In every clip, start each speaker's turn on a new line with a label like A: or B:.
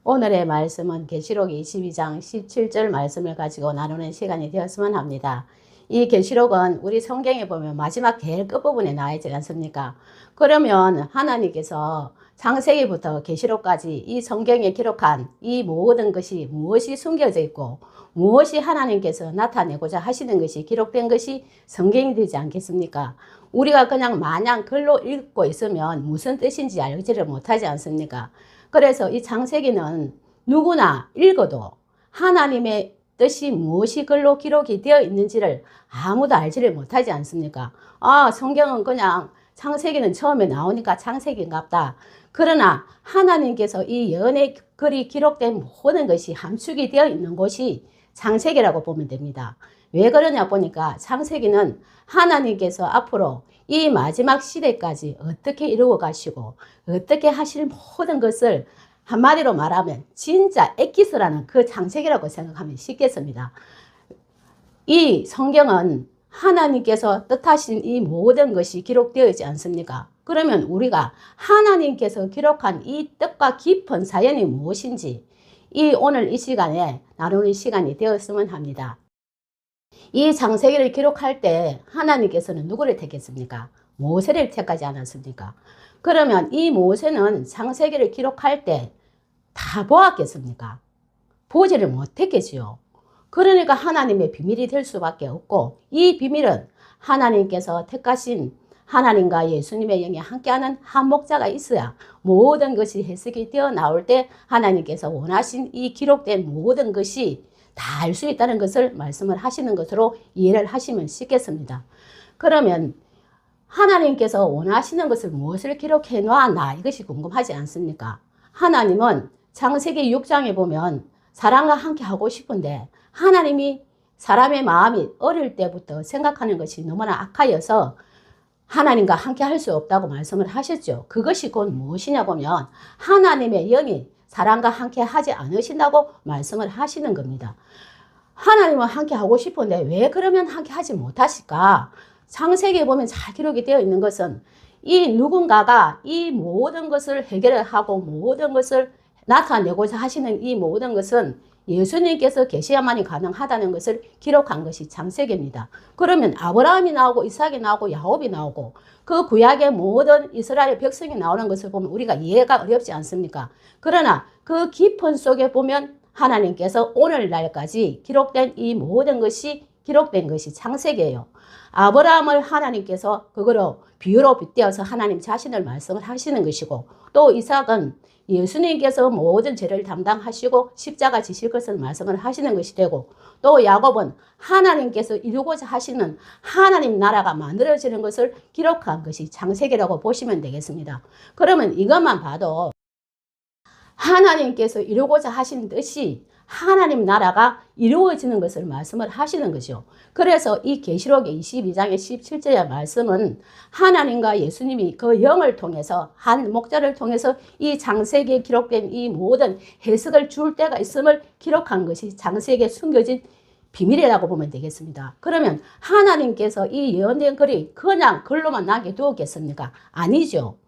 A: 오늘의 말씀은 계시록 22장 17절 말씀을 가지고 나누는 시간이 되었으면 합니다. 이 계시록은 우리 성경에 보면 마지막 제일 끝부분에 나와 있지 않습니까? 그러면 하나님께서 창세기부터 계시록까지 이 성경에 기록한 이 모든 것이 무엇이 숨겨져 있고 무엇이 하나님께서 나타내고자 하시는 것이 기록된 것이 성경이 되지 않겠습니까? 우리가 그냥 마냥 글로 읽고 있으면 무슨 뜻인지 알지를 못하지 않습니까? 그래서 이 창세기는 누구나 읽어도 하나님의 뜻이 무엇이 글로 기록이 되어 있는지를 아무도 알지를 못하지 않습니까? 성경은 그냥 창세기는 처음에 나오니까 창세기인갑다. 그러나 하나님께서 이 예언의 글이 기록된 모든 것이 함축이 되어 있는 곳이 창세기라고 보면 됩니다. 왜 그러냐 보니까 창세기는 하나님께서 앞으로 이 마지막 시대까지 어떻게 이루어 가시고 어떻게 하실 모든 것을 한마디로 말하면 진짜 엑기스라는 그 창세기라고 생각하면 쉽겠습니다. 이 성경은 하나님께서 뜻하신 이 모든 것이 기록되어 있지 않습니까? 그러면 우리가 하나님께서 기록한 이 뜻과 깊은 사연이 무엇인지 오늘 이 시간에 나누는 시간이 되었으면 합니다. 이 창세기를 기록할 때 하나님께서는 누구를 택했습니까? 모세를 택하지 않았습니까? 그러면 이 모세는 창세기를 기록할 때 다 보았겠습니까? 보지를 못했겠지요. 그러니까 하나님의 비밀이 될 수밖에 없고 이 비밀은 하나님께서 택하신 하나님과 예수님의 영이 함께하는 한 목자가 있어야 모든 것이 해석이 되어 나올 때 하나님께서 원하신 이 기록된 모든 것이 다 알 수 있다는 것을 말씀을 하시는 것으로 이해를 하시면 쉽겠습니다. 그러면 하나님께서 원하시는 것을 무엇을 기록해 놨나 이것이 궁금하지 않습니까? 하나님은 창세기 6장에 보면 사람과 함께 하고 싶은데 하나님이 사람의 마음이 어릴 때부터 생각하는 것이 너무나 악하여서 하나님과 함께 할 수 없다고 말씀을 하셨죠. 그것이 곧 무엇이냐 보면 하나님의 영이 사람과 함께 하지 않으신다고 말씀을 하시는 겁니다. 하나님은 함께 하고 싶은데 왜 그러면 함께 하지 못하실까? 창세기에 보면 잘 기록이 되어 있는 것은 이 누군가가 이 모든 것을 해결하고 모든 것을 나타내고자 하시는 이 모든 것은 예수님께서 계셔야만이 가능하다는 것을 기록한 것이 창세기입니다. 그러면 아브라함이 나오고 이삭이 나오고 야곱이 나오고 그 구약의 모든 이스라엘 백성이 나오는 것을 보면 우리가 이해가 어렵지 않습니까? 그러나 그 깊은 속에 보면 하나님께서 오늘날까지 기록된 이 모든 것이 기록된 것이 창세기예요. 아브라함을 하나님께서 그거로 비유로 빗대어서 하나님 자신을 말씀을 하시는 것이고 또 이삭은 예수님께서 모든 죄를 담당하시고 십자가 지실 것을 말씀을 하시는 것이 되고 또 야곱은 하나님께서 이루고자 하시는 하나님 나라가 만들어지는 것을 기록한 것이 창세기라고 보시면 되겠습니다. 그러면 이것만 봐도 하나님께서 이루고자 하신 뜻이 하나님 나라가 이루어지는 것을 말씀을 하시는 거죠. 그래서 이 계시록의 22장의 17절의 말씀은 하나님과 예수님이 그 영을 통해서 한 목자를 통해서 이 창세기에 기록된 이 모든 해석을 줄 때가 있음을 기록한 것이 창세기에 숨겨진 비밀이라고 보면 되겠습니다. 그러면 하나님께서 이 예언된 글이 그냥 글로만 남겨두었겠습니까? 아니죠.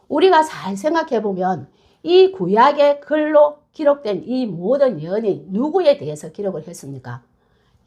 A: 우리가 잘 생각해 보면 이 구약의 글로 기록된 이 모든 예언이 누구에 대해서 기록을 했습니까?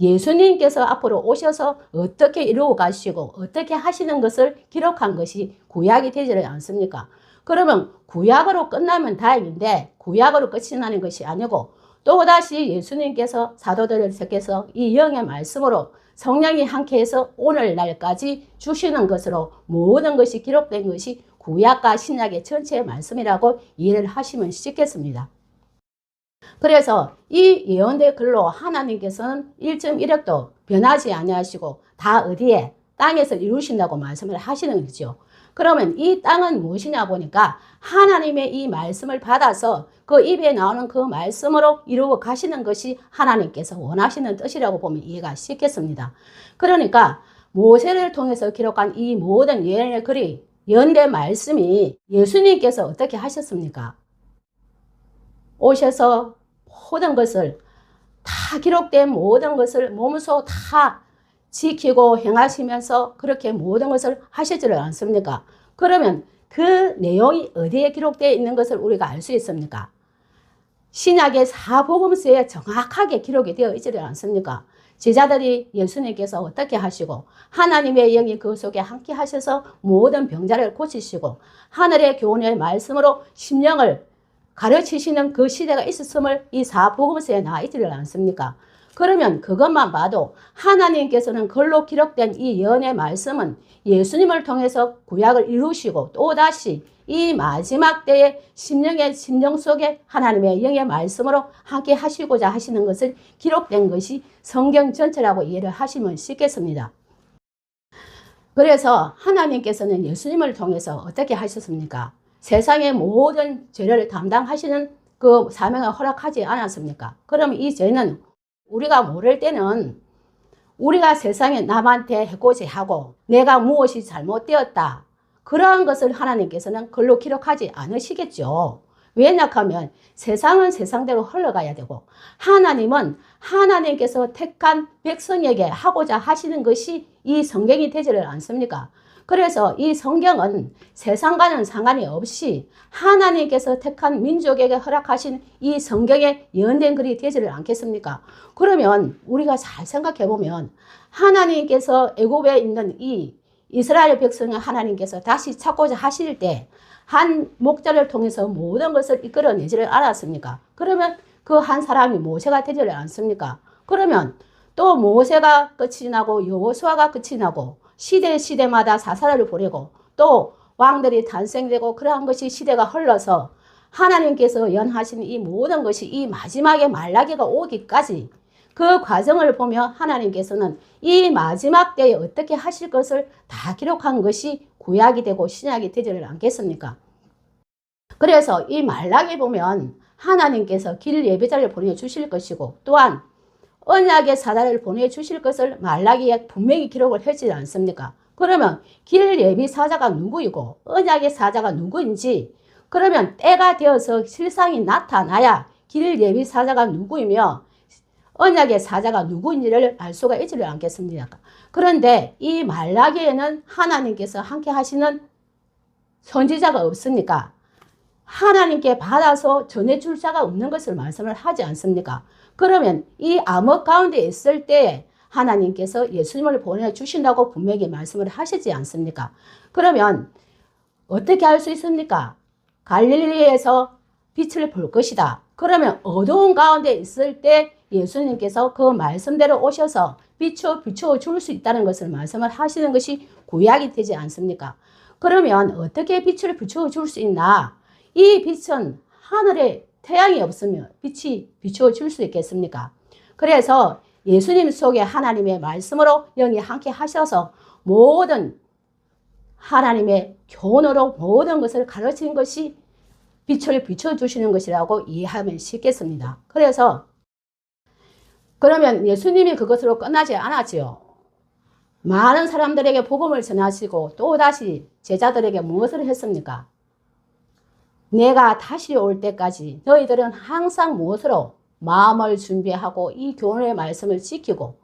A: 예수님께서 앞으로 오셔서 어떻게 이루어 가시고 어떻게 하시는 것을 기록한 것이 구약이 되지 않습니까? 그러면 구약으로 끝나면 다행인데 구약으로 끝이 나는 것이 아니고 또다시 예수님께서 사도들을 택해서 이 영의 말씀으로 성령이 함께해서 오늘날까지 주시는 것으로 모든 것이 기록된 것이 구약과 신약의 전체의 말씀이라고 이해를 하시면 쉽겠습니다. 그래서 이 예언된 글로 하나님께서는 1.1획도 변하지 아니하시고 다 어디에? 땅에서 이루신다고 말씀을 하시는 거죠. 그러면 이 땅은 무엇이냐 보니까 하나님의 이 말씀을 받아서 그 입에 나오는 그 말씀으로 이루어 가시는 것이 하나님께서 원하시는 뜻이라고 보면 이해가 쉽겠습니다. 그러니까 모세를 통해서 기록한 이 모든 예언의 글이 예언된 말씀이 예수님께서 어떻게 하셨습니까? 오셔서 모든 것을 다 기록된 모든 것을 몸소 다 지키고 행하시면서 그렇게 모든 것을 하시지를 않습니까? 그러면 그 내용이 어디에 기록되어 있는 것을 우리가 알 수 있습니까? 신약의 사복음서에 정확하게 기록이 되어 있지를 않습니까? 제자들이 예수님께서 어떻게 하시고 하나님의 영이 그 속에 함께 하셔서 모든 병자를 고치시고 하늘의 교훈의 말씀으로 심령을 가르치시는 그 시대가 있었음을 이 사복음서에 나와 있지를 않습니까? 그러면 그것만 봐도 하나님께서는 글로 기록된 이 예언의 말씀은 예수님을 통해서 구약을 이루시고 또다시 이 마지막 때에 심령 속에 하나님의 영의 말씀으로 함께 하시고자 하시는 것을 기록된 것이 성경 전체라고 이해를 하시면 쉽겠습니다. 그래서 하나님께서는 예수님을 통해서 어떻게 하셨습니까? 세상의 모든 죄를 담당하시는 그 사명을 허락하지 않았습니까? 그럼 이 죄는 우리가 모를 때는 우리가 세상에 남한테 해코지하고 내가 무엇이 잘못되었다. 그러한 것을 하나님께서는 글로 기록하지 않으시겠죠. 왜냐하면 세상은 세상대로 흘러가야 되고 하나님은 하나님께서 택한 백성에게 하고자 하시는 것이 이 성경이 되지를 않습니까? 그래서 이 성경은 세상과는 상관이 없이 하나님께서 택한 민족에게 허락하신 이 성경에 예언된 글이 되지를 않겠습니까? 그러면 우리가 잘 생각해 보면 하나님께서 애굽에 있는 이 이스라엘 백성을 하나님께서 다시 찾고자 하실 때 한 목자를 통해서 모든 것을 이끌어내지를 않았습니까? 그러면 그 한 사람이 모세가 되지를 않습니까? 그러면 또 모세가 끝이 나고 여호수아가 끝이 나고 시대마다 사사를 보내고 또 왕들이 탄생되고 그러한 것이 시대가 흘러서 하나님께서 연하신 이 모든 것이 이 마지막에 말라기가 오기까지 그 과정을 보며 하나님께서는 이 마지막 때에 어떻게 하실 것을 다 기록한 것이 구약이 되고 신약이 되지를 않겠습니까? 그래서 이 말라기 보면 하나님께서 길 예배자를 보내주실 것이고 또한 언약의 사자를 보내주실 것을 말라기에 분명히 기록을 하지 않습니까? 그러면 길 예비 사자가 누구이고 언약의 사자가 누구인지 그러면 때가 되어서 실상이 나타나야 길 예비 사자가 누구이며 언약의 사자가 누구인지를 알 수가 있지를 않겠습니까? 그런데 이 말라기에는 하나님께서 함께 하시는 선지자가 없으니까 하나님께 받아서 전해줄 자가 없는 것을 말씀을 하지 않습니까? 그러면 이 암흑 가운데 있을 때 하나님께서 예수님을 보내주신다고 분명히 말씀을 하시지 않습니까? 그러면 어떻게 할 수 있습니까? 갈릴리에서 빛을 볼 것이다. 그러면 어두운 가운데 있을 때 예수님께서 그 말씀대로 오셔서 비추어 줄 수 있다는 것을 말씀을 하시는 것이 구약이 되지 않습니까? 그러면 어떻게 빛을 비추어 줄 수 있나? 이 빛은 하늘에 태양이 없으면 빛이 비추어 줄 수 있겠습니까? 그래서 예수님 속에 하나님의 말씀으로 영이 함께 하셔서 모든 하나님의 교훈으로 모든 것을 가르치는 것이 빛을 비춰주시는 것이라고 이해하면 쉽겠습니다. 그래서 그러면 예수님이 그것으로 끝나지 않았지요. 많은 사람들에게 복음을 전하시고 또다시 제자들에게 무엇을 했습니까? 내가 다시 올 때까지 너희들은 항상 무엇으로 마음을 준비하고 이 교훈의 말씀을 지키고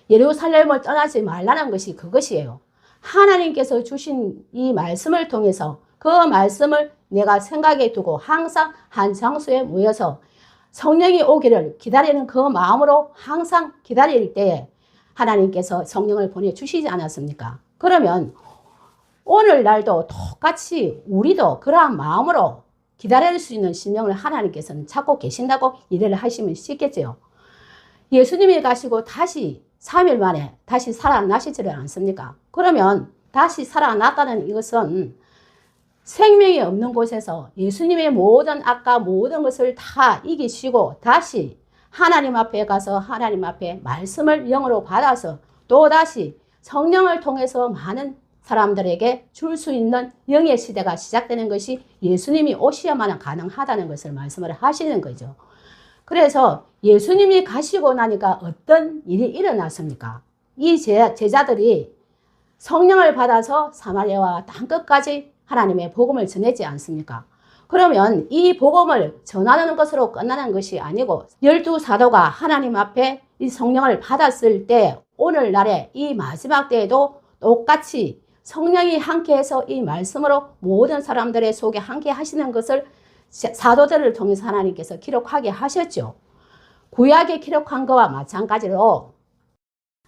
A: 예루살렘을 떠나지 말라는 것이 그것이에요. 하나님께서 주신 이 말씀을 통해서 그 말씀을 내가 생각에 두고 항상 한 장소에 모여서 성령이 오기를 기다리는 그 마음으로 항상 기다릴 때에 하나님께서 성령을 보내주시지 않았습니까? 그러면 오늘날도 똑같이 우리도 그러한 마음으로 기다릴 수 있는 심령을 하나님께서는 찾고 계신다고 이해를 하시면 쉽겠죠. 예수님이 가시고 다시 3일 만에 다시 살아나시지를 않습니까? 그러면 다시 살아났다는 이것은 생명이 없는 곳에서 예수님의 모든 악과 모든 것을 다 이기시고 다시 하나님 앞에 가서 하나님 앞에 말씀을 영으로 받아서 또다시 성령을 통해서 많은 사람들에게 줄 수 있는 영의 시대가 시작되는 것이 예수님이 오셔야만 가능하다는 것을 말씀을 하시는 거죠. 그래서 예수님이 가시고 나니까 어떤 일이 일어났습니까? 이 제자들이 성령을 받아서 사마리아와 땅끝까지 하나님의 복음을 전하지 않습니까? 그러면 이 복음을 전하는 것으로 끝나는 것이 아니고 12사도가 하나님 앞에 이 성령을 받았을 때 오늘날의 이 마지막 때에도 똑같이 성령이 함께해서 이 말씀으로 모든 사람들의 속에 함께 하시는 것을 사도들을 통해서 하나님께서 기록하게 하셨죠. 구약에 기록한 것과 마찬가지로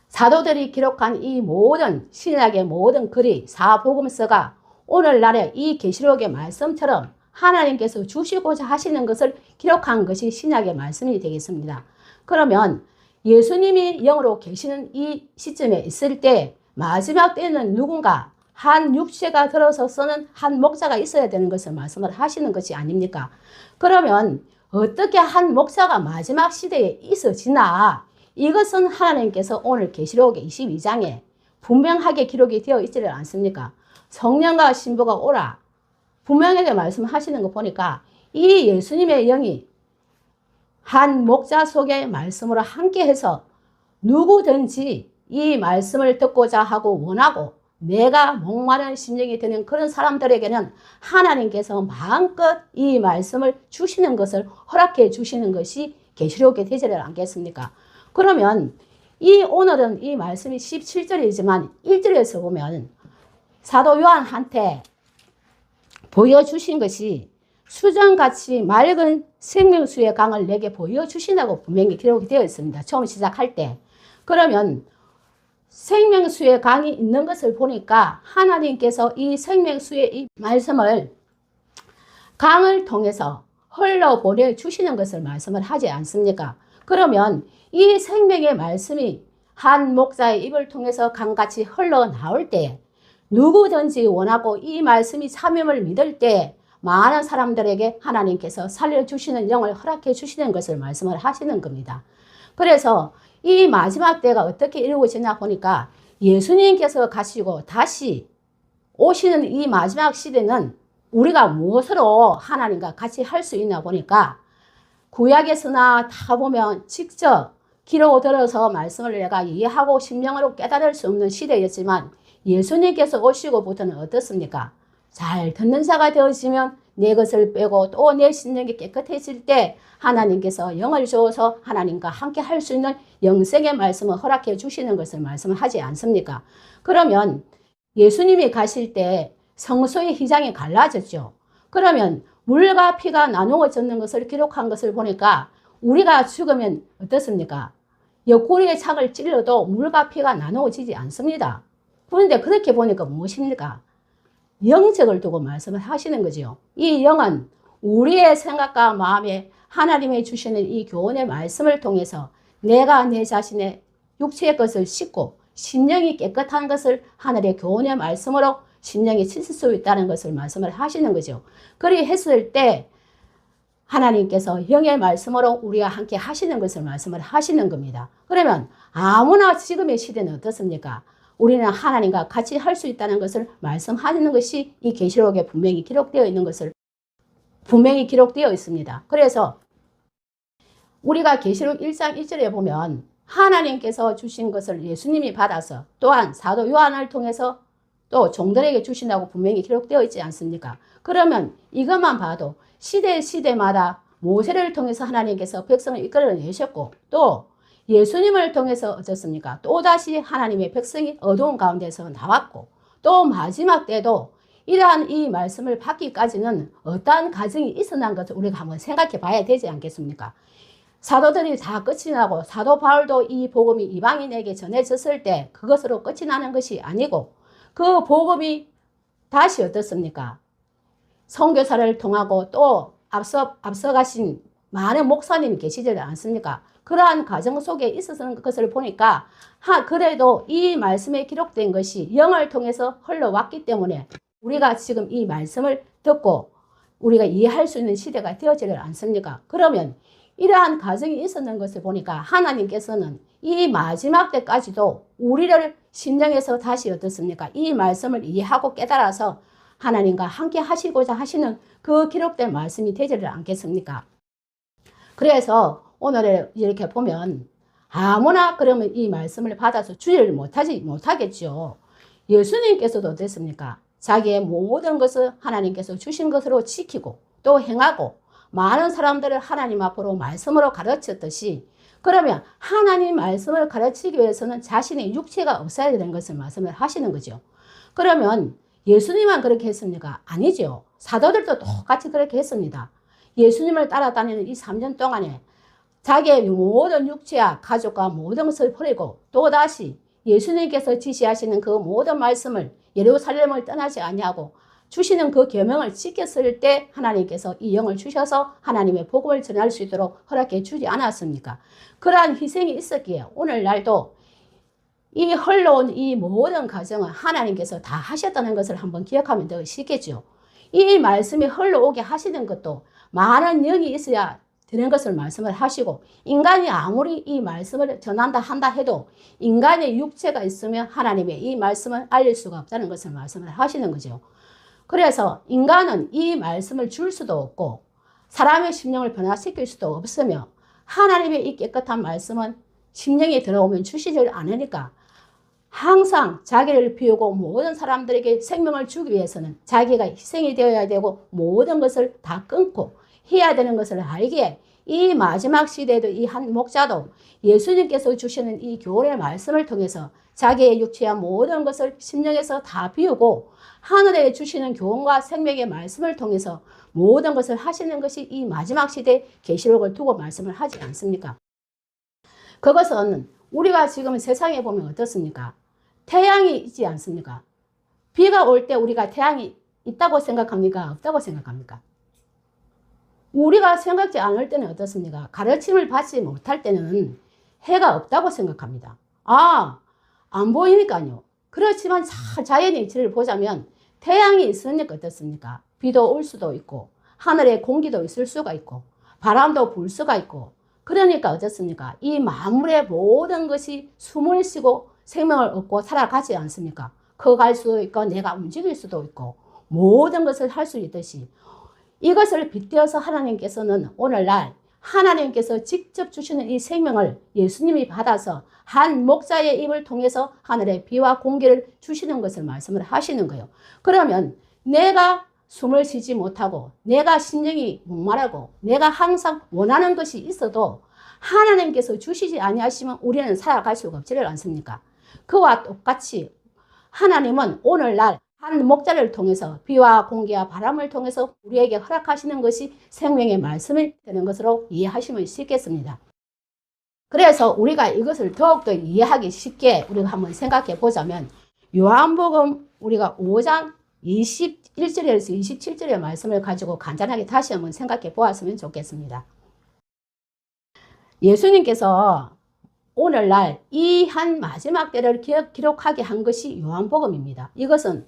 A: 사도들이 기록한 이 모든 신약의 모든 글이 사복음서가 오늘날의 이 계시록의 말씀처럼 하나님께서 주시고자 하시는 것을 기록한 것이 신약의 말씀이 되겠습니다. 그러면 예수님이 영으로 계시는 이 시점에 있을 때 마지막 때는 누군가 한 육체가 들어서서는 한 목자가 있어야 되는 것을 말씀을 하시는 것이 아닙니까? 그러면 어떻게 한 목자가 마지막 시대에 있어지나? 이것은 하나님께서 오늘 계시록 22장에 분명하게 기록이 되어 있지를 않습니까? 성령과 신부가 오라 분명하게 말씀하시는 거 보니까 이 예수님의 영이 한 목자 속의 말씀으로 함께해서 누구든지 이 말씀을 듣고자 하고 원하고 내가 목마른 심령이 되는 그런 사람들에게는 하나님께서 마음껏 이 말씀을 주시는 것을 허락해 주시는 것이 계시록의 되지를 않겠습니까? 그러면 오늘은 이 말씀이 17절이지만 1절에서 보면 사도 요한한테 보여주신 것이 수정같이 맑은 생명수의 강을 내게 보여주신다고 분명히 기록이 되어 있습니다. 처음 시작할 때. 그러면 생명수의 강이 있는 것을 보니까 하나님께서 이 생명수의 이 말씀을 강을 통해서 흘러보내 주시는 것을 말씀을 하지 않습니까? 그러면 이 생명의 말씀이 한 목자의 입을 통해서 강같이 흘러나올 때 누구든지 원하고 이 말씀이 참임을 믿을 때 많은 사람들에게 하나님께서 살려주시는 영을 허락해 주시는 것을 말씀을 하시는 겁니다. 그래서 이 마지막 때가 어떻게 이루어지나 보니까 예수님께서 가시고 다시 오시는 이 마지막 시대는 우리가 무엇으로 하나님과 같이 할 수 있나 보니까 구약에서나 다 보면 직접 귀로 들어서 말씀을 내가 이해하고 심령으로 깨달을 수 없는 시대였지만 예수님께서 오시고부터는 어떻습니까? 잘 듣는 자가 되어지면 내 것을 빼고 또 내 심령이 깨끗해질 때 하나님께서 영을 주어서 하나님과 함께 할 수 있는 영생의 말씀을 허락해 주시는 것을 말씀을 하지 않습니까? 그러면 예수님이 가실 때 성소의 휘장이 갈라졌죠. 그러면 물과 피가 나누어졌는 것을 기록한 것을 보니까 우리가 죽으면 어떻습니까? 옆구리에 창을 찔러도 물과 피가 나누어지지 않습니다. 그런데 그렇게 보니까 무엇입니까? 영적을 두고 말씀을 하시는 거죠. 이 영은 우리의 생각과 마음에 하나님이 주시는 이 교훈의 말씀을 통해서 내가 내 자신의 육체의 것을 씻고 심령이 깨끗한 것을 하늘의 교훈의 말씀으로 심령이 씻을 수 있다는 것을 말씀을 하시는 거죠. 그리 했을 때 하나님께서 영의 말씀으로 우리와 함께 하시는 것을 말씀을 하시는 겁니다. 그러면 아무나 지금의 시대는 어떻습니까? 우리는 하나님과 같이 할 수 있다는 것을 말씀하시는 것이 이 계시록에 분명히 기록되어 있는 것을 분명히 기록되어 있습니다. 그래서 우리가 계시록 1장 1절에 보면 하나님께서 주신 것을 예수님이 받아서 또한 사도 요한을 통해서 또 종들에게 주신다고 분명히 기록되어 있지 않습니까? 그러면 이것만 봐도 시대마다 모세를 통해서 하나님께서 백성을 이끌어내셨고 또 예수님을 통해서 어떻습니까? 또다시 하나님의 백성이 어두운 가운데서 나왔고 또 마지막 때도 이러한 이 말씀을 받기까지는 어떠한 과정이 있었는 것을 우리가 한번 생각해 봐야 되지 않겠습니까? 사도들이 다 끝이 나고 사도 바울도 이 복음이 이방인에게 전해졌을 때 그것으로 끝이 나는 것이 아니고 그 복음이 다시 어떻습니까? 선교사를 통하고 또 앞서가신 많은 목사님이 계시지 않습니까? 그러한 과정 속에 있었던 것을 보니까 그래도 이 말씀에 기록된 것이 영을 통해서 흘러왔기 때문에 우리가 지금 이 말씀을 듣고 우리가 이해할 수 있는 시대가 되어지지 않습니까? 그러면 이러한 과정이 있었는 것을 보니까 하나님께서는 이 마지막 때까지도 우리를 심령에서 다시 어떻습니까? 이 말씀을 이해하고 깨달아서 하나님과 함께 하시고자 하시는 그 기록된 말씀이 되지를 않겠습니까? 그래서 오늘 이렇게 보면 아무나 그러면 이 말씀을 받아서 주의를 못하겠죠. 예수님께서도 어땠습니까? 자기의 모든 것을 하나님께서 주신 것으로 지키고 또 행하고 많은 사람들을 하나님 앞으로 말씀으로 가르쳤듯이 그러면 하나님 말씀을 가르치기 위해서는 자신의 육체가 없어야 되는 것을 말씀을 하시는 거죠. 그러면 예수님만 그렇게 했습니까? 아니죠. 사도들도 똑같이 그렇게 했습니다. 예수님을 따라다니는 이 3년 동안에 자기의 모든 육체와 가족과 모든 것을 버리고 또다시 예수님께서 지시하시는 그 모든 말씀을 예루살렘을 떠나지 아니하고 주시는 그 계명을 지켰을 때 하나님께서 이 영을 주셔서 하나님의 복음을 전할 수 있도록 허락해 주지 않았습니까? 그러한 희생이 있었기에 오늘날도 이 흘러온 이 모든 과정은 하나님께서 다 하셨다는 것을 한번 기억하면 더 쉽겠죠. 이 말씀이 흘러오게 하시는 것도 많은 영이 있어야 되는 것을 말씀을 하시고, 인간이 아무리 이 말씀을 전한다 한다 해도 인간의 육체가 있으면 하나님의 이 말씀을 알릴 수가 없다는 것을 말씀을 하시는 거죠. 그래서 인간은 이 말씀을 줄 수도 없고 사람의 심령을 변화시킬 수도 없으며 하나님의 이 깨끗한 말씀은 심령에 들어오면 주시질 않으니까 항상 자기를 비우고 모든 사람들에게 생명을 주기 위해서는 자기가 희생이 되어야 되고 모든 것을 다 끊고 해야 되는 것을 알기에 이 마지막 시대에도 이 한 목자도 예수님께서 주시는 이 교훈의 말씀을 통해서 자기의 육체와 모든 것을 심령에서 다 비우고 하늘에 주시는 교훈과 생명의 말씀을 통해서 모든 것을 하시는 것이 이 마지막 시대 계시록을 두고 말씀을 하지 않습니까? 그것은 우리가 지금 세상에 보면 어떻습니까? 태양이 있지 않습니까? 비가 올 때 우리가 태양이 있다고 생각합니까? 없다고 생각합니까? 우리가 생각지 않을 때는 어떻습니까? 가르침을 받지 못할 때는 해가 없다고 생각합니다. 안 보이니까요. 그렇지만 자연의 이치를 보자면 태양이 있으니까 어떻습니까? 비도 올 수도 있고 하늘에 공기도 있을 수가 있고 바람도 불 수가 있고 그러니까 어떻습니까? 이 만물의 모든 것이 숨을 쉬고 생명을 얻고 살아가지 않습니까? 커갈 수도 있고 내가 움직일 수도 있고 모든 것을 할 수 있듯이 이것을 빗대어서 하나님께서는 오늘날 하나님께서 직접 주시는 이 생명을 예수님이 받아서 한 목자의 입을 통해서 하늘의 비와 공기를 주시는 것을 말씀을 하시는 거예요. 그러면 내가 숨을 쉬지 못하고 내가 심령이 목마르고 내가 항상 원하는 것이 있어도 하나님께서 주시지 아니하시면 우리는 살아갈 수가 없지를 않습니까? 그와 똑같이 하나님은 오늘날 한 목자를 통해서 비와 공기와 바람을 통해서 우리에게 허락하시는 것이 생명의 말씀이 되는 것으로 이해하시면 쉽겠습니다. 그래서 우리가 이것을 더욱더 이해하기 쉽게 우리가 한번 생각해 보자면 요한복음 우리가 5장 21절에서 27절의 말씀을 가지고 간단하게 다시 한번 생각해 보았으면 좋겠습니다. 예수님께서 오늘날 이 한 마지막 때를 기록하게 한 것이 요한복음입니다. 이것은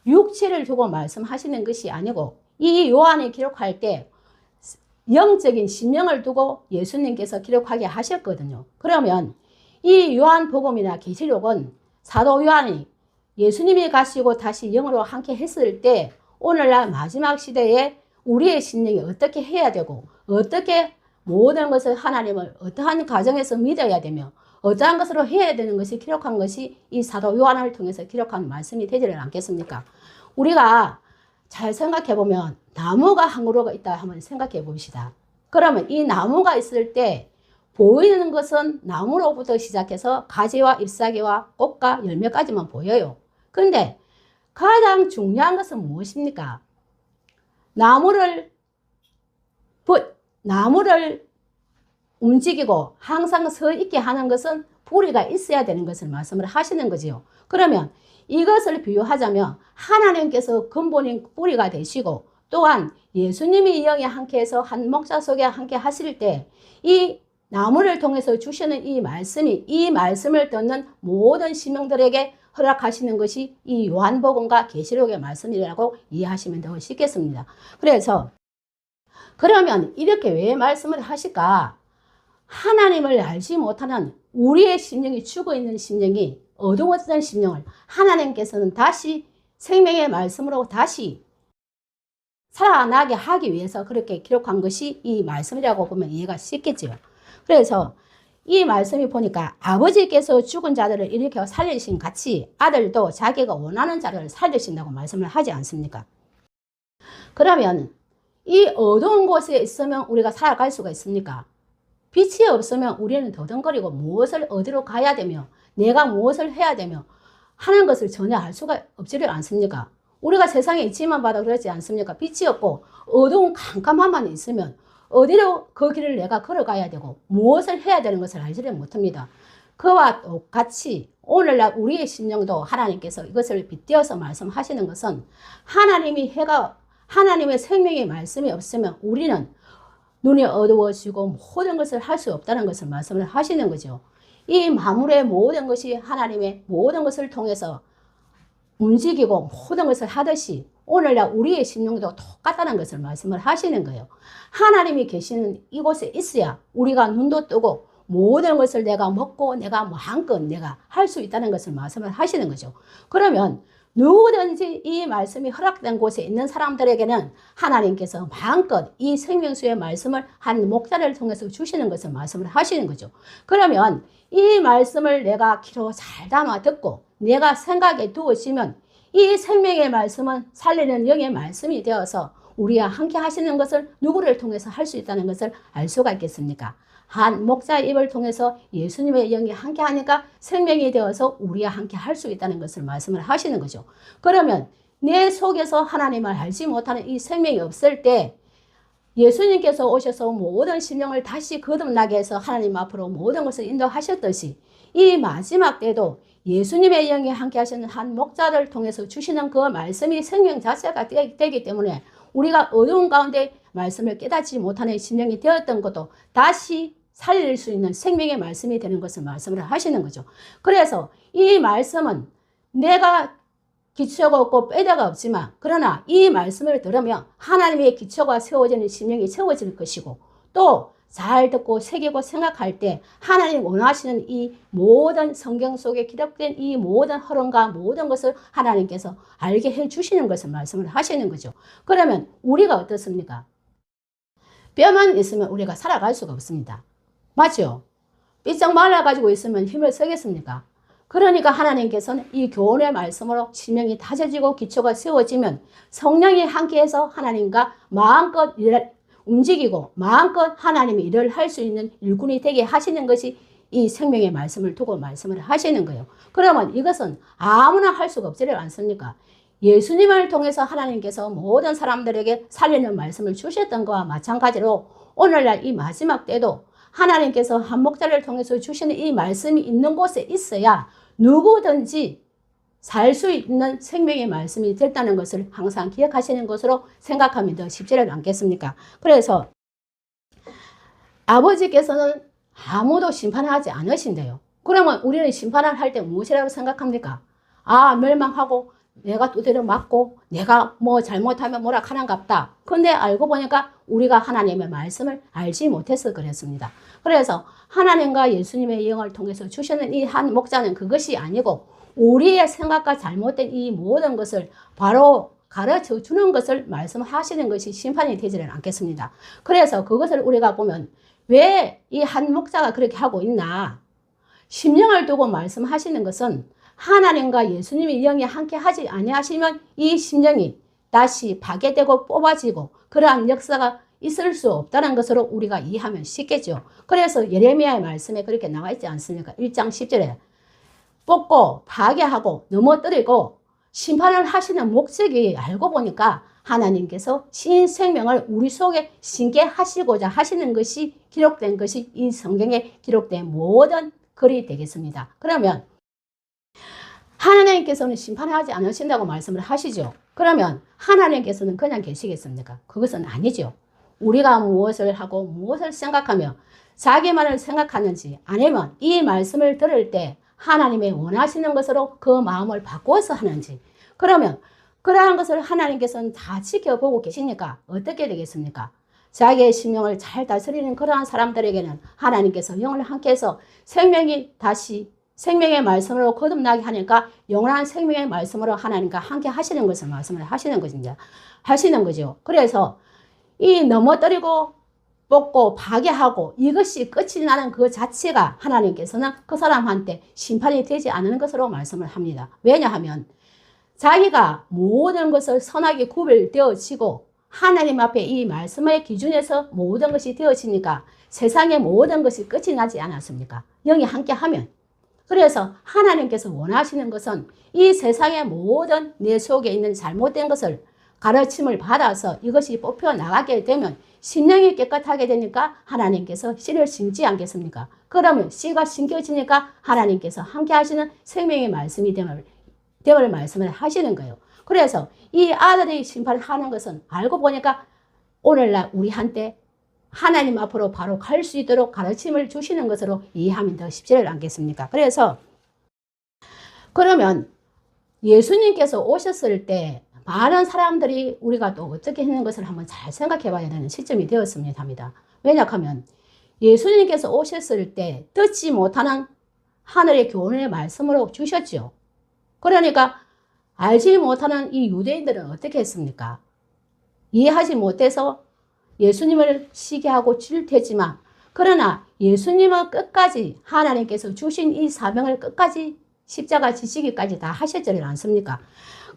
A: 육체를 두고 말씀하시는 것이 아니고 이 요한이 기록할 때 영적인 심령을 두고 예수님께서 기록하게 하셨거든요. 그러면 이 요한복음이나 계시록은 사도 요한이 예수님이 가시고 다시 영으로 함께 했을 때 오늘날 마지막 시대에 우리의 심령이 어떻게 해야 되고 어떻게 모든 것을 하나님을 어떠한 가정에서 믿어야 되며 어떠한 것으로 해야 되는 것이 기록한 것이 이 사도 요한을 통해서 기록한 말씀이 되지를 않겠습니까? 우리가 잘 생각해 보면 나무가 한 그루가 있다 한번 생각해 봅시다. 그러면 이 나무가 있을 때 보이는 것은 나무로부터 시작해서 가지와 잎사귀와 꽃과 열매까지만 보여요. 그런데 가장 중요한 것은 무엇입니까? 나무를 움직이고 항상 서 있게 하는 것은 뿌리가 있어야 되는 것을 말씀을 하시는 거지요. 그러면 이것을 비유하자면 하나님께서 근본인 뿌리가 되시고 또한 예수님이 영에 함께해서 한 목자 속에 함께 하실 때 이 나무를 통해서 주시는 이 말씀을 듣는 모든 심령들에게 허락하시는 것이 이 요한복음과 계시록의 말씀이라고 이해하시면 더 쉽겠습니다. 그러면 이렇게 왜 말씀을 하실까? 하나님을 알지 못하는 우리의 심령이 죽어있는 심령이 어두웠던 심령을 하나님께서는 다시 생명의 말씀으로 다시 살아나게 하기 위해서 그렇게 기록한 것이 이 말씀이라고 보면 이해가 쉽겠죠. 그래서 이 말씀이 보니까 아버지께서 죽은 자들을 일으켜 살리신 같이 아들도 자기가 원하는 자를 살리신다고 말씀을 하지 않습니까? 그러면 이 어두운 곳에 있으면 우리가 살아갈 수가 있습니까? 빛이 없으면 우리는 더듬거리고 무엇을 어디로 가야 되며 내가 무엇을 해야 되며 하는 것을 전혀 알 수가 없지를 않습니까? 우리가 세상에 있지만 봐도 그렇지 않습니까? 빛이 없고 어두운 캄캄함만 있으면 어디로 그 길을 내가 걸어가야 되고 무엇을 해야 되는 것을 알지를 못합니다. 그와 똑같이 오늘날 우리의 심령도 하나님께서 이것을 빗대어서 말씀하시는 것은 하나님의 생명의 말씀이 없으면 우리는 눈이 어두워지고 모든 것을 할 수 없다는 것을 말씀을 하시는 거죠. 이 만물의 모든 것이 하나님의 모든 것을 통해서 움직이고 모든 것을 하듯이 오늘날 우리의 심령도 똑같다는 것을 말씀을 하시는 거예요. 하나님이 계시는 이곳에 있어야 우리가 눈도 뜨고 모든 것을 내가 먹고 내가 마음껏 내가 할 수 있다는 것을 말씀을 하시는 거죠. 그러면 누구든지 이 말씀이 허락된 곳에 있는 사람들에게는 하나님께서 마음껏 이 생명수의 말씀을 한 목자를 통해서 주시는 것을 말씀을 하시는 거죠. 그러면 이 말씀을 내가 귀로 잘 담아 듣고 내가 생각에 두어지면 이 생명의 말씀은 살리는 영의 말씀이 되어서 우리와 함께 하시는 것을 누구를 통해서 할 수 있다는 것을 알 수가 있겠습니까? 한 목자의 입을 통해서 예수님의 영이 함께 하니까 생명이 되어서 우리와 함께 할 수 있다는 것을 말씀을 하시는 거죠. 그러면 내 속에서 하나님을 알지 못하는 이 생명이 없을 때 예수님께서 오셔서 모든 심령을 다시 거듭나게 해서 하나님 앞으로 모든 것을 인도하셨듯이 이 마지막 때도 예수님의 영이 함께 하시는 한 목자를 통해서 주시는 그 말씀이 생명 자체가 되기 때문에 우리가 어두운 가운데 말씀을 깨닫지 못하는 심령이 되었던 것도 다시 살릴 수 있는 생명의 말씀이 되는 것을 말씀을 하시는 거죠. 그래서 이 말씀은 내가 기초가 없고 빼다가 없지만 그러나 이 말씀을 들으면 하나님의 기초가 세워지는 심령이 세워질 것이고 또 잘 듣고 새기고 생각할 때 하나님 원하시는 이 모든 성경 속에 기록된 이 모든 흐름과 모든 것을 하나님께서 알게 해주시는 것을 말씀을 하시는 거죠. 그러면 우리가 어떻습니까? 뼈만 있으면 우리가 살아갈 수가 없습니다. 맞죠? 삐쩍 말라가지고 있으면 힘을 쓰겠습니까? 그러니까 하나님께서는 이 교훈의 말씀으로 심령이 다져지고 기초가 세워지면 성령이 함께해서 하나님과 마음껏 움직이고 마음껏 하나님의 일을 할 수 있는 일꾼이 되게 하시는 것이 이 생명의 말씀을 두고 말씀을 하시는 거예요. 그러면 이것은 아무나 할 수가 없지를 않습니까? 예수님을 통해서 하나님께서 모든 사람들에게 살리는 말씀을 주셨던 것과 마찬가지로 오늘날 이 마지막 때도 하나님께서 한 목자를 통해서 주시는 이 말씀이 있는 곳에 있어야 누구든지 살 수 있는 생명의 말씀이 됐다는 것을 항상 기억하시는 것으로 생각하면 더 쉽지를 않겠습니까? 그래서 아버지께서는 아무도 심판하지 않으신대요. 그러면 우리는 심판을 할 때 무엇이라고 생각합니까? 아, 멸망하고 내가 두드려 맞고 내가 뭐 잘못하면 뭐라 하는갑다. 근데 알고 보니까 우리가 하나님의 말씀을 알지 못해서 그랬습니다. 그래서 하나님과 예수님의 영을 통해서 주시는 이 한 목자는 그것이 아니고 우리의 생각과 잘못된 이 모든 것을 바로 가르쳐 주는 것을 말씀하시는 것이 심판이 되지는 않겠습니다. 그래서 그것을 우리가 보면 왜 이 한 목자가 그렇게 하고 있나? 심령을 두고 말씀하시는 것은 하나님과 예수님의 영이 함께 하지 아니하시면 이 심령이 다시 파괴되고 뽑아지고 그러한 역사가 있을 수 없다는 것으로 우리가 이해하면 쉽겠죠. 그래서 예레미야의 말씀에 그렇게 나와 있지 않습니까? 1장 10절에 뽑고 파괴하고 넘어뜨리고 심판을 하시는 목적이 알고 보니까 하나님께서 신생명을 우리 속에 심게 하시고자 하시는 것이 기록된 것이 이 성경에 기록된 모든 글이 되겠습니다. 그러면 하나님께서는 심판하지 않으신다고 말씀을 하시죠. 그러면 하나님께서는 그냥 계시겠습니까? 그것은 아니죠. 우리가 무엇을 하고 무엇을 생각하며 자기만을 생각하는지 아니면 이 말씀을 들을 때 하나님의 원하시는 것으로 그 마음을 바꾸어서 하는지 그러면 그러한 것을 하나님께서는 다 지켜보고 계시니까 어떻게 되겠습니까? 자기의 심령을 잘 다스리는 그러한 사람들에게는 하나님께서 영을 함께해서 생명이 다시 생명의 말씀으로 거듭나게 하니까 영원한 생명의 말씀으로 하나님과 함께 하시는 것을 말씀을 하시는 것입니다. 하시는 거죠. 그래서 이 넘어뜨리고 뽑고 파괴하고 이것이 끝이 나는 그 자체가 하나님께서는 그 사람한테 심판이 되지 않는 것으로 말씀을 합니다. 왜냐하면 자기가 모든 것을 선하게 구별되어지고 하나님 앞에 이 말씀의 기준에서 모든 것이 되어지니까 세상의 모든 것이 끝이 나지 않았습니까? 영이 함께 하면 그래서 하나님께서 원하시는 것은 이 세상의 모든 내 속에 있는 잘못된 것을 가르침을 받아서 이것이 뽑혀 나가게 되면 심령이 깨끗하게 되니까 하나님께서 씨를 심지 않겠습니까? 그러면 씨가 심겨지니까 하나님께서 함께 하시는 생명의 말씀이 됨을 말씀을 하시는 거예요. 그래서 이 아들이 심판하는 것은 알고 보니까 오늘날 우리한테 하나님 앞으로 바로 갈 수 있도록 가르침을 주시는 것으로 이해하면 더 쉽지 않겠습니까? 그래서 그러면 예수님께서 오셨을 때 많은 사람들이 우리가 또 어떻게 했는 것을 한번 잘 생각해 봐야 되는 시점이 되었습니다. 왜냐하면 예수님께서 오셨을 때 듣지 못하는 하늘의 교훈의 말씀으로 주셨죠. 그러니까 알지 못하는 이 유대인들은 어떻게 했습니까? 이해하지 못해서 예수님을 시기하고 질투했지만 그러나 예수님은 끝까지 하나님께서 주신 이 사명을 끝까지 십자가 지시기까지 다 하셨지 않습니까?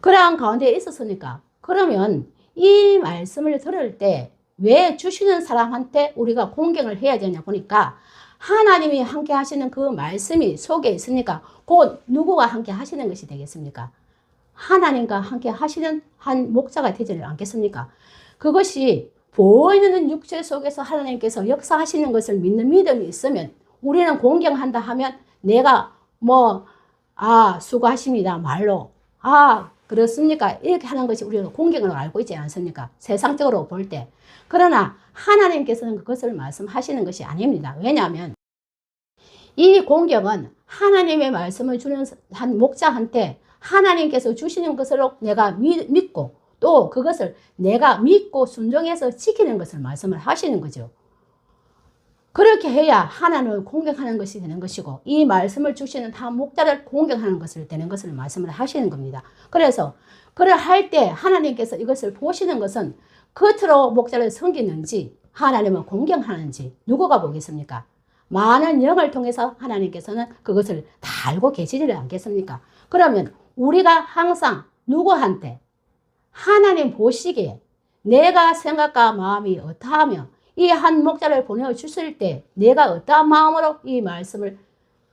A: 그러한 가운데 있었으니까 그러면 이 말씀을 들을 때 왜 주시는 사람한테 우리가 공경을 해야 되냐 보니까 하나님이 함께 하시는 그 말씀이 속에 있으니까 곧 누구가 함께 하시는 것이 되겠습니까? 하나님과 함께 하시는 한 목자가 되지 않겠습니까? 그것이 보이는 육체 속에서 하나님께서 역사하시는 것을 믿는 믿음이 있으면 우리는 공경한다 하면 내가 수고하십니다 말로 그렇습니까? 이렇게 하는 것이 우리는 공경으로 알고 있지 않습니까? 세상적으로 볼 때. 그러나 하나님께서는 그것을 말씀하시는 것이 아닙니다. 왜냐하면 이 공경은 하나님의 말씀을 주는 한 목자한테 하나님께서 주시는 것으로 내가 믿고 또 그것을 내가 믿고 순종해서 지키는 것을 말씀을 하시는 거죠. 그렇게 해야 하나님을 공경하는 것이 되는 것이고 이 말씀을 주시는 한 목자를 공경하는 것을 되는 것을 말씀을 하시는 겁니다. 그래서 그를 할 때 하나님께서 이것을 보시는 것은 겉으로 목자를 섬기는지 하나님을 공경하는지 누구가 보겠습니까? 많은 영을 통해서 하나님께서는 그것을 다 알고 계시지 않겠습니까? 그러면 우리가 항상 누구한테 하나님 보시기에 내가 생각과 마음이 어떠하며 이 한 목자를 보내주실 때 내가 어떠한 마음으로 이 말씀을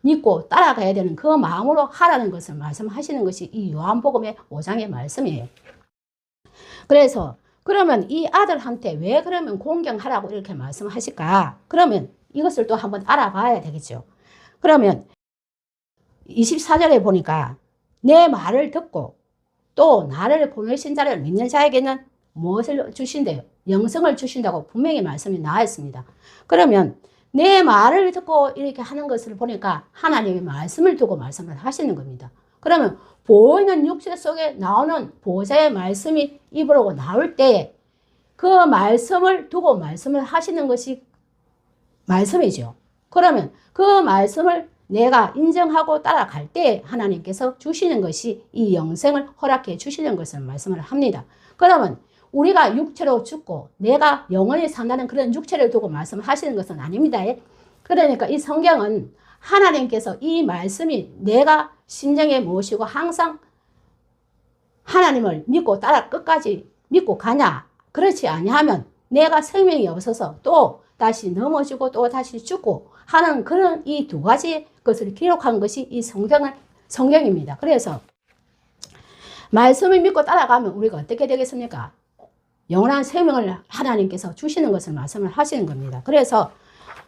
A: 믿고 따라가야 되는 그 마음으로 하라는 것을 말씀하시는 것이 이 요한복음의 5장의 말씀이에요. 그래서 그러면 이 아들한테 왜 그러면 공경하라고 이렇게 말씀하실까? 그러면 이것을 또 한번 알아봐야 되겠죠. 그러면 24절에 보니까 내 말을 듣고 또 나를 보내신 자를 믿는 자에게는 무엇을 주신대요? 영생을 주신다고 분명히 말씀이 나와 있습니다. 그러면 내 말을 듣고 이렇게 하는 것을 보니까 하나님의 말씀을 두고 말씀을 하시는 겁니다. 그러면 보이는 육체 속에 나오는 보좌의 말씀이 입으로 나올 때에 그 말씀을 두고 말씀을 하시는 것이 말씀이죠. 그러면 그 말씀을 내가 인정하고 따라갈 때 하나님께서 주시는 것이 이 영생을 허락해 주시는 것을 말씀을 합니다. 그러면 우리가 육체로 죽고 내가 영원히 산다는 그런 육체를 두고 말씀하시는 것은 아닙니다. 그러니까 이 성경은 하나님께서 이 말씀이 내가 심정에 모시고 항상 하나님을 믿고 따라 끝까지 믿고 가냐? 그렇지 아니하면 내가 생명이 없어서 또 다시 넘어지고 또 다시 죽고 하는 그런 이 두 가지 것을 기록한 것이 이 성경입니다. 그래서 말씀을 믿고 따라가면 우리가 어떻게 되겠습니까? 영원한 생명을 하나님께서 주시는 것을 말씀을 하시는 겁니다. 그래서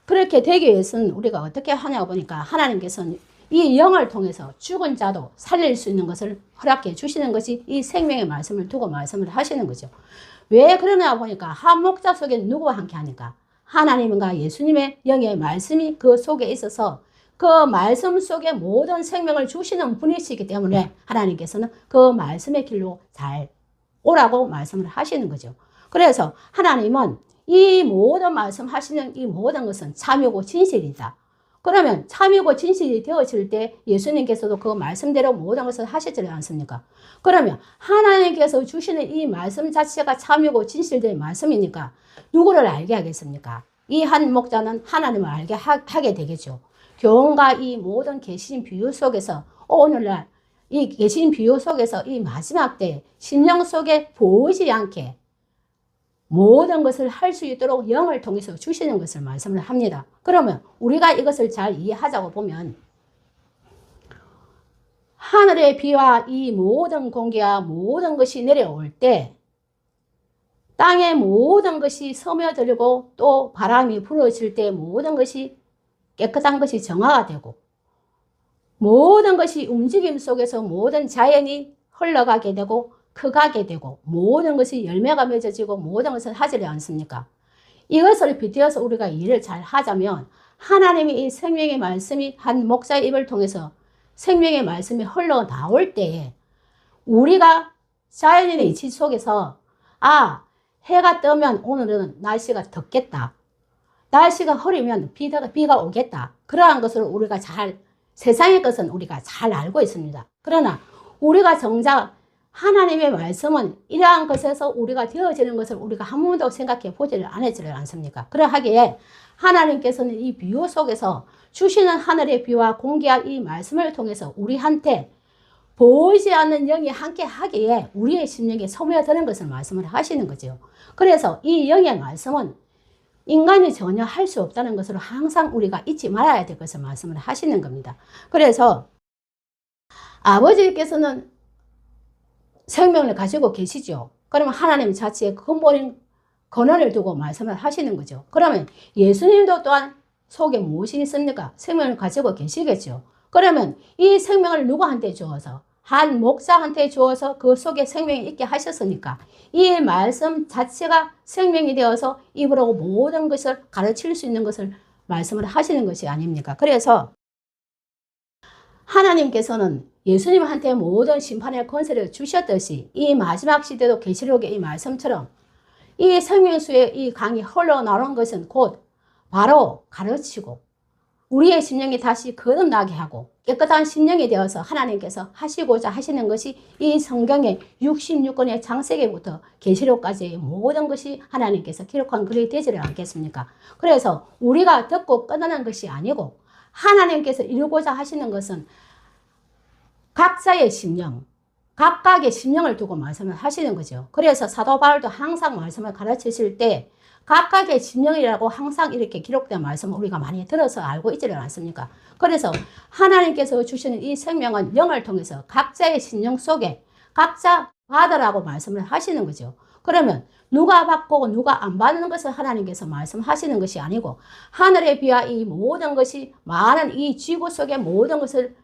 A: 그렇게 되기 위해서는 우리가 어떻게 하냐고 보니까 하나님께서는 이 영을 통해서 죽은 자도 살릴 수 있는 것을 허락해 주시는 것이 이 생명의 말씀을 두고 말씀을 하시는 거죠. 왜 그러냐 보니까 한 목자 속에 누구와 함께 하니까 하나님과 예수님의 영의 말씀이 그 속에 있어서 그 말씀 속에 모든 생명을 주시는 분이시기 때문에 하나님께서는 그 말씀의 길로 잘 오라고 말씀을 하시는 거죠. 그래서 하나님은 이 모든 말씀하시는 이 모든 것은 참이고 진실이다. 그러면 참이고 진실이 되어질 때 예수님께서도 그 말씀대로 모든 것을 하시지 않습니까? 그러면 하나님께서 주시는 이 말씀 자체가 참이고 진실된 말씀이니까 누구를 알게 하겠습니까? 이 한 목자는 하나님을 알게 하게 되겠죠. 교훈과 이 모든 계신 비유 속에서 오늘날 이 계신 비유 속에서 이 마지막 때 심령 속에 보이지 않게 모든 것을 할 수 있도록 영을 통해서 주시는 것을 말씀을 합니다. 그러면 우리가 이것을 잘 이해하자고 보면 하늘의 비와 이 모든 공기와 모든 것이 내려올 때 땅의 모든 것이 스며들고 또 바람이 불어질 때 모든 것이 깨끗한 것이 정화가 되고 모든 것이 움직임 속에서 모든 자연이 흘러가게 되고 커가게 되고 모든 것이 열매가 맺어지고 모든 것을 하지 않습니까? 이것을 빗대어서 우리가 일을 잘 하자면 하나님이 이 생명의 말씀이 한 목자의 입을 통해서 생명의 말씀이 흘러나올 때에 우리가 자연인의 이치 속에서 해가 뜨면 오늘은 날씨가 덥겠다. 날씨가 흐리면 비가 오겠다. 그러한 것을 우리가 세상의 것은 우리가 잘 알고 있습니다. 그러나 우리가 정작 하나님의 말씀은 이러한 것에서 우리가 되어지는 것을 우리가 한 번도 생각해 보지를 않습니까? 그러하기에 하나님께서는 이 비유 속에서 주시는 하늘의 비와 공기와 이 말씀을 통해서 우리한테 보이지 않는 영이 함께 하기에 우리의 심령에 스며드는 것을 말씀을 하시는 거죠. 그래서 이 영의 말씀은 인간이 전혀 할 수 없다는 것으로 항상 우리가 잊지 말아야 될 것을 말씀을 하시는 겁니다. 그래서 아버지께서는 생명을 가지고 계시죠. 그러면 하나님 자체의 근본인 근원을 두고 말씀을 하시는 거죠. 그러면 예수님도 또한 속에 무엇이 있습니까? 생명을 가지고 계시겠죠. 그러면 이 생명을 누구한테 주어서 한 목사한테 주어서 그 속에 생명이 있게 하셨으니까 이 말씀 자체가 생명이 되어서 입으로 모든 것을 가르칠 수 있는 것을 말씀을 하시는 것이 아닙니까? 그래서 하나님께서는 예수님한테 모든 심판의 권세를 주셨듯이 이 마지막 시대도 계시록의 이 말씀처럼 이 생명수의 이 강이 흘러나오는 것은 곧 바로 가르치고 우리의 심령이 다시 거듭나게 하고 깨끗한 심령이 되어서 하나님께서 하시고자 하시는 것이 이 성경의 66권의 창세기부터 계시록까지의 모든 것이 하나님께서 기록한 글이 되지를 않겠습니까? 그래서 우리가 듣고 끝나는 것이 아니고 하나님께서 이루고자 하시는 것은 각자의 심령, 각각의 심령을 두고 말씀을 하시는 거죠. 그래서 사도 바울도 항상 말씀을 가르치실 때 각각의 심령이라고 항상 이렇게 기록된 말씀을 우리가 많이 들어서 알고 있지를 않습니까? 그래서 하나님께서 주시는 이 생명은 영을 통해서 각자의 심령 속에 각자 받으라고 말씀을 하시는 거죠. 그러면 누가 받고 누가 안 받는 것을 하나님께서 말씀하시는 것이 아니고 하늘의 비와 이 모든 것이 많은 이 지구 속의 모든 것을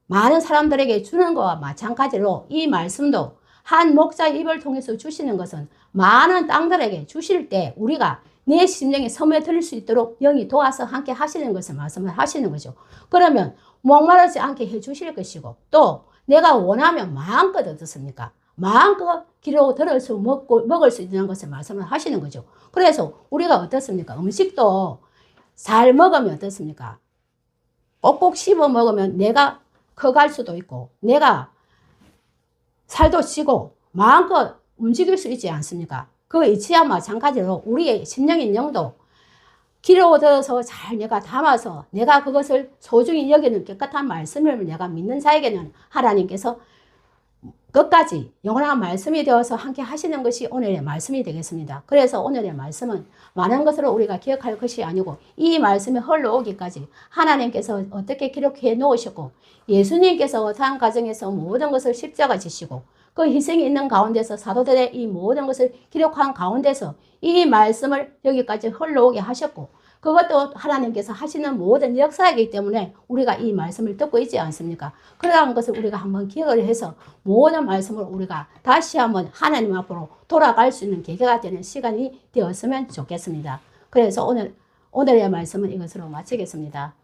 A: 많은 사람들에게 주는 것과 마찬가지로 이 말씀도 한 목자의 입을 통해서 주시는 것은 많은 땅들에게 주실 때 우리가 내 심령에 스며들 수 있도록 영이 도와서 함께 하시는 것을 말씀을 하시는 거죠. 그러면 목마르지 않게 해 주실 것이고 또 내가 원하면 마음껏 어떻습니까? 마음껏 기로 들을 수 먹을 수 있는 것을 말씀을 하시는 거죠. 그래서 우리가 어떻습니까? 음식도 잘 먹으면 어떻습니까? 꼭꼭 씹어 먹으면 내가 커갈 수도 있고 내가 살도 찌고 마음껏 움직일 수 있지 않습니까? 그 이치와 마찬가지로 우리의 심령인 영도 기로 들어서 잘 내가 담아서 내가 그것을 소중히 여기는 깨끗한 말씀을 내가 믿는 자에게는 하나님께서 끝까지 영원한 말씀이 되어서 함께 하시는 것이 오늘의 말씀이 되겠습니다. 그래서 오늘의 말씀은 많은 것으로 우리가 기억할 것이 아니고 이 말씀이 흘러오기까지 하나님께서 어떻게 기록해 놓으셨고 예수님께서 어떠한 과정에서 모든 것을 십자가 지시고 그 희생이 있는 가운데서 사도들의 이 모든 것을 기록한 가운데서 이 말씀을 여기까지 흘러오게 하셨고 그것도 하나님께서 하시는 모든 역사이기 때문에 우리가 이 말씀을 듣고 있지 않습니까? 그러한 것을 우리가 한번 기억을 해서 모든 말씀을 우리가 다시 한번 하나님 앞으로 돌아갈 수 있는 계기가 되는 시간이 되었으면 좋겠습니다. 그래서 오늘의 말씀은 이것으로 마치겠습니다.